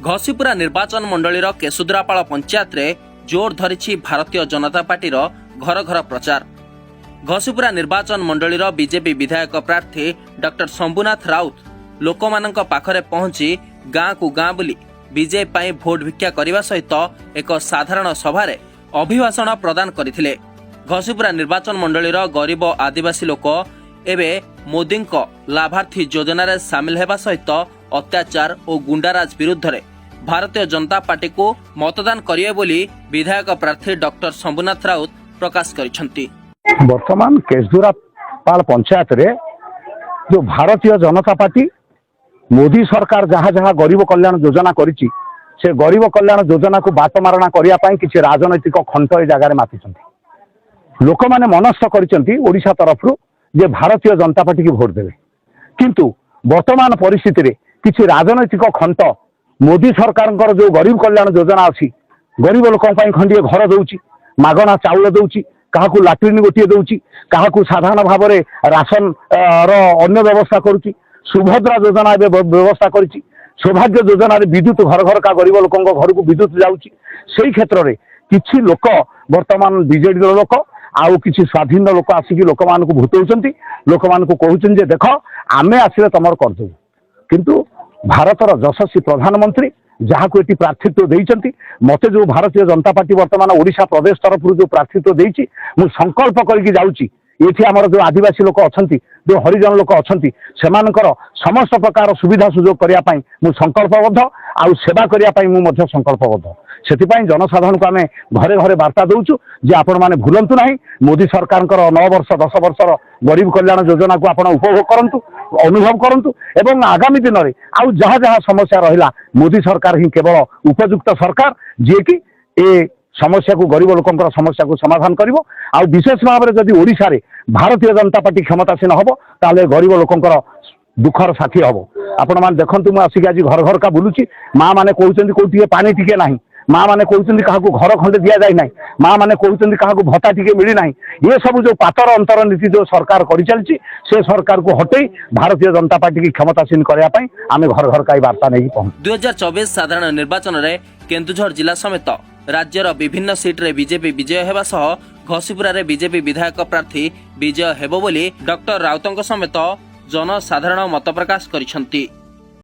घसीपुरा निर्वाचन मंडलीर केशुद्रापाल पंचायत रे जोर धरिछि भारतीय जनता पार्टीर घर घर प्रचार। घसीपुरा निर्वाचन मंडलीर बीजेपी विधायक प्रार्थी डॉक्टर शंभुनाथ राउत लोकमानंक पाखरे पहुंची गाँ को गाँ बुली बीजेपी ପାଇଁ भोट भिक्षा करने सहित एक साधारण सभारे अभिभाषण प्रदान करथिले। घसीपुरा निर्वाचन मंडलीर गरीब आदिवासी लोक एबे मोदींक लाभार्थी योजना रे सामिल हेबा सहित अत्याचार और गुंडाराज विरुद्ध रे भारतीय जनता पार्टी को मतदान करिए बोली विधायक प्रार्थी डॉक्टर शंभुनाथ राउत प्रकाश करिसेंती। वर्तमान केशुद्रापाल पंचायत रे जो भारतीय जनता पार्टी मोदी सरकार जहाँ जहाँ गरीब कल्याण योजना करिछि से गरीब कल्याण योजना को बात मारणा करिया पई किछि राजनैतिक खंट ए जगह मातिछंती। लोक माने मनस्थ करिसेंती ओडिशा तरफ जे भारतीय जनता पार्टी की भोट देवे, किंतु वर्तमान परिस्थिति रे किछि राजनैतिक खंट मोदी सरकार जो गरीब कल्याण योजना अच्छी गरीब लोकों खंडिए घर दौची, मागणा चाउल दौची, काहाकू लाट्रिन गोटे दौची, काहाकू साधारण भाव में राशन अन्य व्यवस्था करुच्ची, सुभद्रा योजना व्यवस्था करिछि, सौभाग्य योजना विद्युत घर घर का गरीब लोकों घर को विद्युत जाउची। सेही क्षेत्र में किछि लोक वर्तमान बीजेडी लोक आउ किछि स्वाधीन लोक आसिकी लोक मान को भूतौचंती, लोक मान को कहउचन जे देख आमे आसिले तमर करदे, किंतु भारतर यशस्वी प्रधानमंत्री जहाँ को एटी प्रार्थित्व देइचंती मते जो भारतीय जनता पार्टी वर्तमान ओडिशा प्रदेश तरफ जो प्रार्थित्व देइची मु संकल्प करके जाउची एठी हमर जो आदिवासी लोक अछंती, जो हरिजन लोक अछंती सेमानकर समस्त प्रकार सुविधा सुजोग करिया पई मु संकल्पबद्ध आउ सेवा करिया पई मु मध्य संकल्पबद्ध। सेतिपई जनसाधारण को आमे घरे घरे वार्ता दउचु जे आपण माने भूलंतु नाही, मोदी सरकार 9 वर्ष 10 वर्षर गरीब कल्याण योजना को आपण उपभोग करंतु, अनुभव करंतु एवं आगामी दिन में आउ जहाँ जहाँ समस्या रहिला मोदी सरकार ही केवल उपयुक्त सरकार जे कि ए समस्या को गरीब लोकों समस्या को समाधान करिवो। आउ विशेष भाव में जदि ओडिशा रे भारतीय जनता पार्टी क्षमतासीन हबो ताले गरीब लोकों दुखर साथी हबो। आपण मान देखंतु मु आसिक आज घर घर का बुलुची, माँ माने कहउचंदी कोटिए पानी टिके नाही, माँ माने कहउचंदी काहाकू घर खंडे दिया जाय नाही, माँ माने कहउचंदी काहाकू भत्ता टिके मिली नाही। ये सब जो पातर अंतर नीति जो सरकार करि चलची से सरकार को हटई भारतीय जनता पार्टी की क्षमतासीन करया पई आमे घर घर का वार्ता नहीं पहुंच। 2024 साधारण निर्वाचन रे केन्दुझर जिला समेत राज्यर विभिन्न सीट रे बीजेपी विजय हेबा सह घसीपुरा रे बीजेपी विधायक प्रार्थी विजय हेबो बोली डॉक्टर राउतंक समेत जनसाधारण मत प्रकाश करिसेंती।